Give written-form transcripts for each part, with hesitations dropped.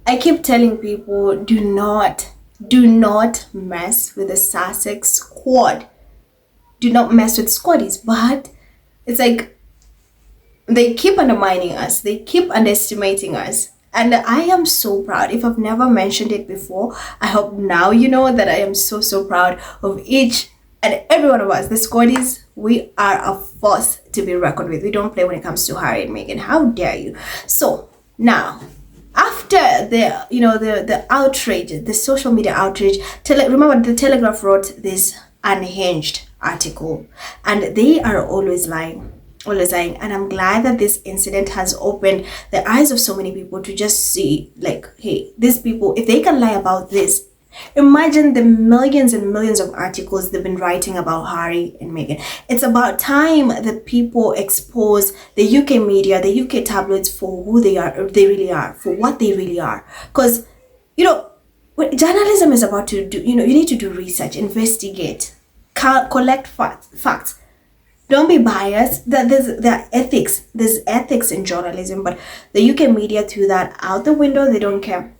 I keep telling people, do not mess with the Sussex squad. Do not mess with squaddies. But it's like they keep undermining us. They keep underestimating us. And I am so proud. If I've never mentioned it before, I hope now you know that I am so, so proud of each and every one of us. The squaddies, we are a force to be reckoned with. We don't play when it comes to Harry and Meghan. How dare you? So now, after the outrage, the social media outrage, remember the Telegraph wrote this unhinged article, and they are always lying. And I'm glad that this incident has opened the eyes of so many people to just see, like, hey, these people, if they can lie about this, imagine the millions and millions of articles they've been writing about Harry and Meghan. It's about time that people expose the UK media, the UK tabloids for who they really are, for what they really are. Because, what journalism is about to do, you need to do research, investigate, collect facts. Don't be biased. There's ethics in journalism, but the UK media threw that out the window. They don't care.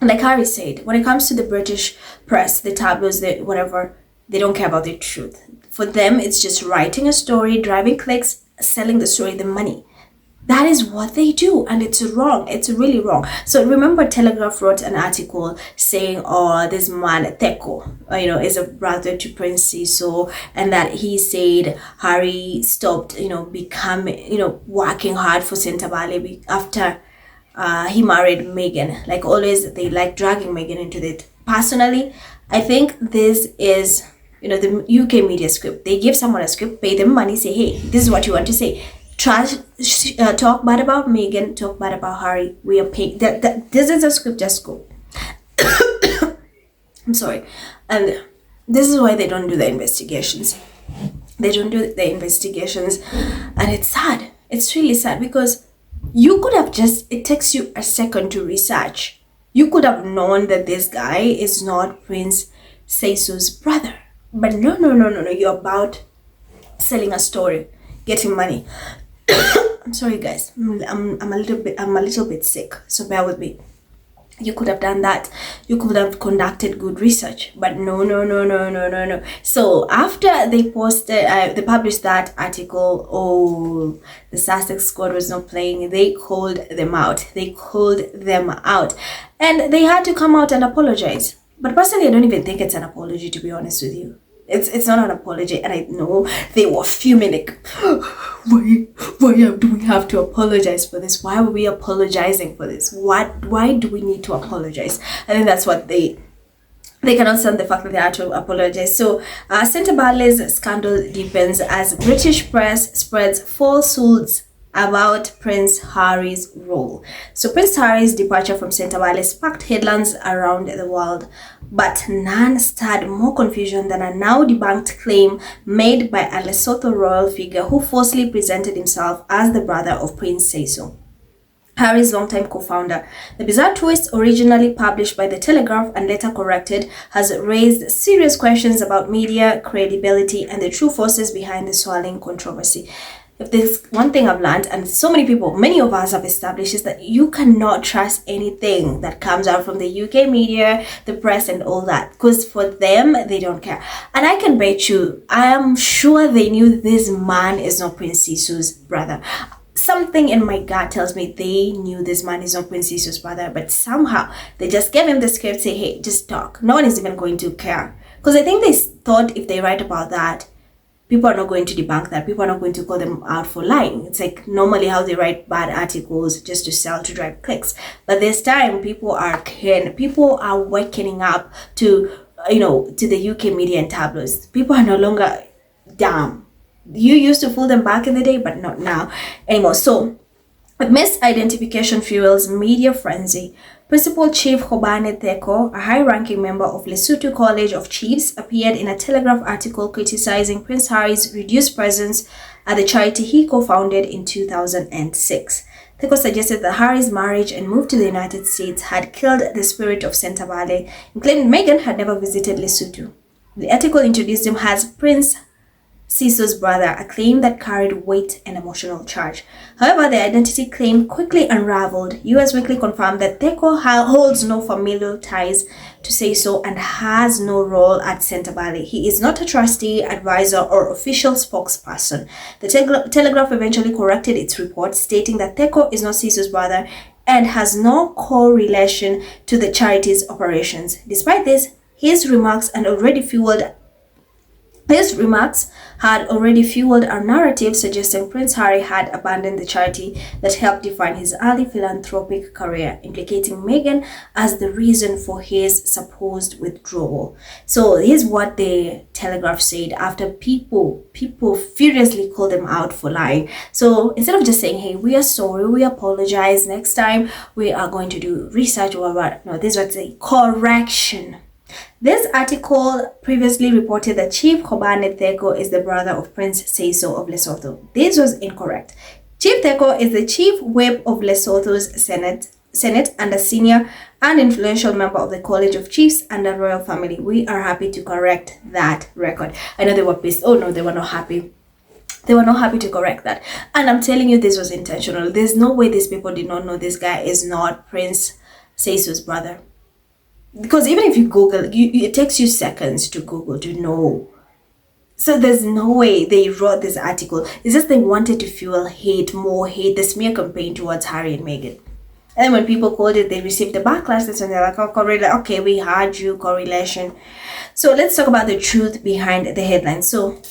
Like Harry said, when it comes to the British press, the tabloids, whatever, they don't care about the truth. For them, it's just writing a story, driving clicks, selling the story, the money. That is what they do, and it's wrong. It's really wrong. So remember, Telegraph wrote an article saying, "Oh, this man Teko, is a brother to Prince Seeisos, and that he said Harry stopped, working hard for sentebale after he married Meghan. Like always, they like dragging Meghan into it. Personally, I think this is." The UK media script. They give someone a script, pay them money, say, hey, this is what you want to say. Talk bad about Meghan, talk bad about Harry. We are paying. This is a script, just go. I'm sorry. And this is why they don't do the investigations. They don't do the investigations. And it's sad. It's really sad because you could have it takes you a second to research. You could have known that this guy is not Prince Seeisos' brother. But no. You're about selling a story, getting money. I'm sorry, guys. I'm a little bit sick, so bear with me. You could have done that. You could have conducted good research, but no. So after they published that article, the Sussex squad was not playing. They called them out. And they had to come out and apologize. But personally, I don't even think it's an apology, to be honest with you. It's not an apology, and I know they were fuming like, why do we have to apologize for this? Why are we apologizing for this? Why do we need to apologize? I think that's what they cannot stand, the fact that they had to apologize. So sentebale's scandal deepens as British press spreads falsehoods about Prince Harry's role. So Prince Harry's departure from sentebale sparked headlines around the world, but none stirred more confusion than a now debunked claim made by a Lesotho royal figure who falsely presented himself as the brother of Prince Seeisos, Harry's longtime co-founder. The bizarre twist, originally published by the Telegraph and later corrected, has raised serious questions about media credibility and the true forces behind the swirling controversy. If there's one thing I've learned, and so many of us have established, is that you cannot trust anything that comes out from the UK media, the press, and all that. Because for them, they don't care. And I can bet you, I am sure they knew this man is not Prince Seeisos' brother. Something in my gut tells me they knew this man is not Prince Seeisos' brother, but somehow they just gave him the script, say, hey, just talk. No one is even going to care. Because I think they thought if they write about that, people are not going to debunk that. People are not going to call them out for lying. It's like normally how they write bad articles just to sell, to drive clicks. But this time, people are waking up to, to the UK media and tabloids. People are no longer dumb. You used to fool them back in the day, but not now anymore. So, misidentification fuels media frenzy. Principal Chief Hobane Theko, a high-ranking member of Lesotho College of Chiefs, appeared in a Telegraph article criticizing Prince Harry's reduced presence at the charity he co-founded in 2006. Theko suggested that Harry's marriage and move to the United States had killed the spirit of sentebale and claimed Meghan had never visited Lesotho. The article introduced him as Prince seeisos brother, a claim that carried weight and emotional charge. However, the identity claim quickly unraveled. US Weekly confirmed that Teko holds no familial ties to seiso and has no role at Sentebale. He is not a trustee, advisor, or official spokesperson. The Telegraph eventually corrected its report, stating that Teko is not seiso's brother and has no correlation to the charity's operations. Despite this, his remarks had already fueled our narrative, suggesting Prince Harry had abandoned the charity that helped define his early philanthropic career, implicating Meghan as the reason for his supposed withdrawal. So here's what the Telegraph said after people furiously called them out for lying. So instead of just saying, hey, we are sorry, we apologize, next time we are going to do research or what, no, this was a correction. This article previously reported that Chief Kobane Teko is the brother of Prince Seiso of Lesotho. This was incorrect. Chief Teko is the chief whip of Lesotho's Senate and a senior and influential member of the College of Chiefs and the royal family. We are happy to correct that record. I know they were pissed. Oh no, they were not happy. They were not happy to correct that. And I'm telling you, this was intentional. There's no way these people did not know this guy is not Prince Seiso's brother. Because even if you Google, it takes you seconds to Google to know. So there's no way they wrote this article. It's just they wanted to fuel hate, more hate, the smear campaign towards Harry and Meghan. And when people called it, they received the backlash. That's when they're like, oh, okay, we heard you, correlation. So let's talk about the truth behind the headline. So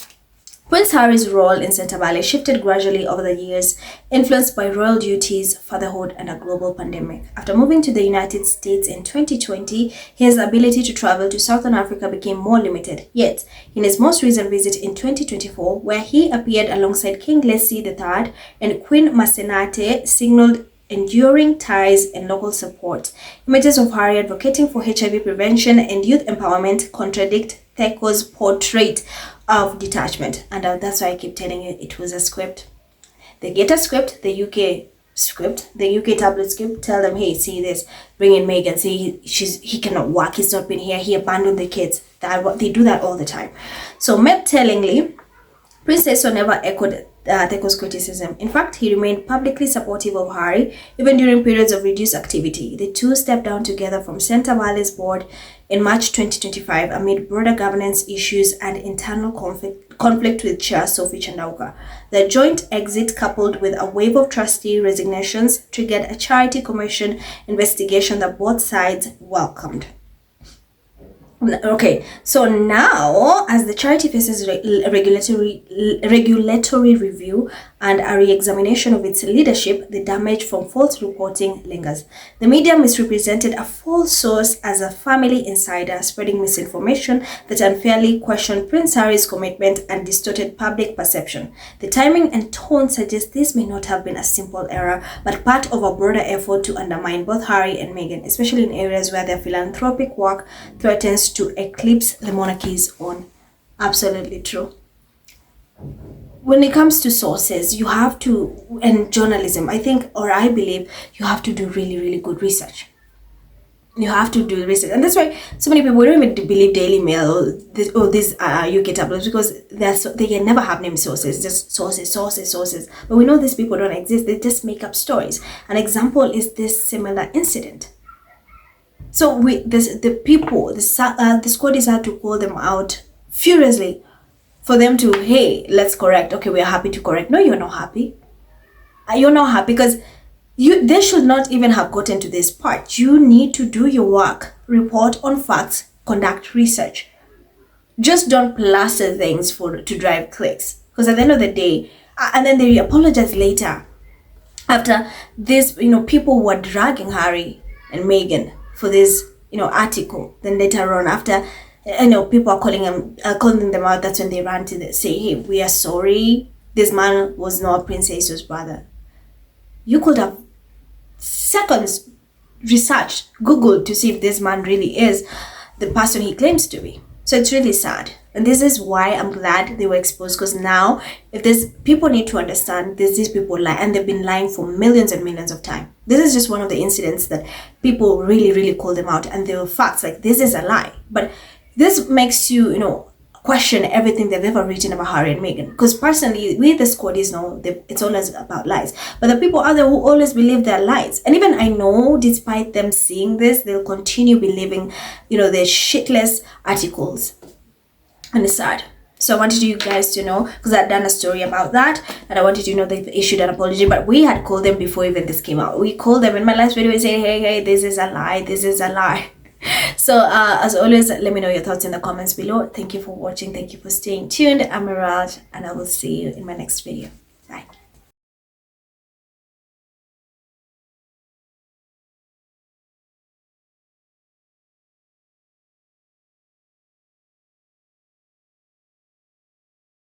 Prince Harry's role in Sentebale shifted gradually over the years, influenced by royal duties, fatherhood, and a global pandemic. After moving to the United States in 2020, his ability to travel to Southern Africa became more limited. Yet, in his most recent visit in 2024, where he appeared alongside King Leslie III and Queen Masenate, signaled enduring ties and local support. Images of Harry advocating for HIV prevention and youth empowerment contradict Teko's portrait of detachment, and that's why I keep telling you it was a script. They get a script, the UK script, the UK tablet script, tell them, hey, see this, bring in Meghan, see he cannot work, he's not been here, he abandoned the kids. They do that all the time. So tellingly, Prince Seiso never echoed Teko's criticism. In fact, he remained publicly supportive of Harry, even during periods of reduced activity. The two stepped down together from Sentebale's board in March 2025 amid broader governance issues and internal conflict with Chair Sophie Chandauka. The joint exit, coupled with a wave of trustee resignations, triggered a charity commission investigation that both sides welcomed. Okay, so now as the charity faces regulatory review and a re-examination of its leadership, the damage from false reporting lingers. The media misrepresented a false source as a family insider, spreading misinformation that unfairly questioned Prince Harry's commitment and distorted public perception. The timing and tone suggest this may not have been a simple error, but part of a broader effort to undermine both Harry and Meghan, especially in areas where their philanthropic work threatens to eclipse the monarchy's own. Absolutely true. When it comes to sources, you have to, and journalism, I think, or I believe, you have to do really, really good research. You have to do research. And that's why so many people don't even believe Daily Mail or these UK tabloids, because they can never have named sources, just sources. But we know these people don't exist. They just make up stories. An example is this similar incident. So the squaddies had to call them out furiously for them to, hey, let's correct. Okay, we are happy to correct. No, you're not happy. You're not happy because they should not even have gotten to this part. You need to do your work, report on facts, conduct research. Just don't plaster things to drive clicks. Because at the end of the day, and then they apologize later after this, people were dragging Harry and Meghan for this, article. Then later on, after, people are calling them out, that's when they ran to say, hey, we are sorry. This man was not Prince Seiso's brother. You could have seconds researched, Googled to see if this man really is the person he claims to be. So it's really sad. And this is why I'm glad they were exposed, because now, if there's people need to understand, these people lie, and they've been lying for millions and millions of time. This is just one of the incidents that people really, really call them out, and there were facts like this is a lie. But this makes you, question everything they've ever written about Harry and Meghan. Because personally, we the squaddies know it's always about lies. But the people out there who always believe their lies, and even I know, despite them seeing this, they'll continue believing, their shitless articles. And it's sad. So I wanted you guys to know, because I'd done a story about that, and I wanted you to know they've issued an apology. But we had called them before even this came out. We called them in my last video and said, hey, this is a lie, this is a lie. So as always, let me know your thoughts in the comments below. Thank you for watching. Thank you for staying tuned. I'm Miraj, and I will see you in my next video.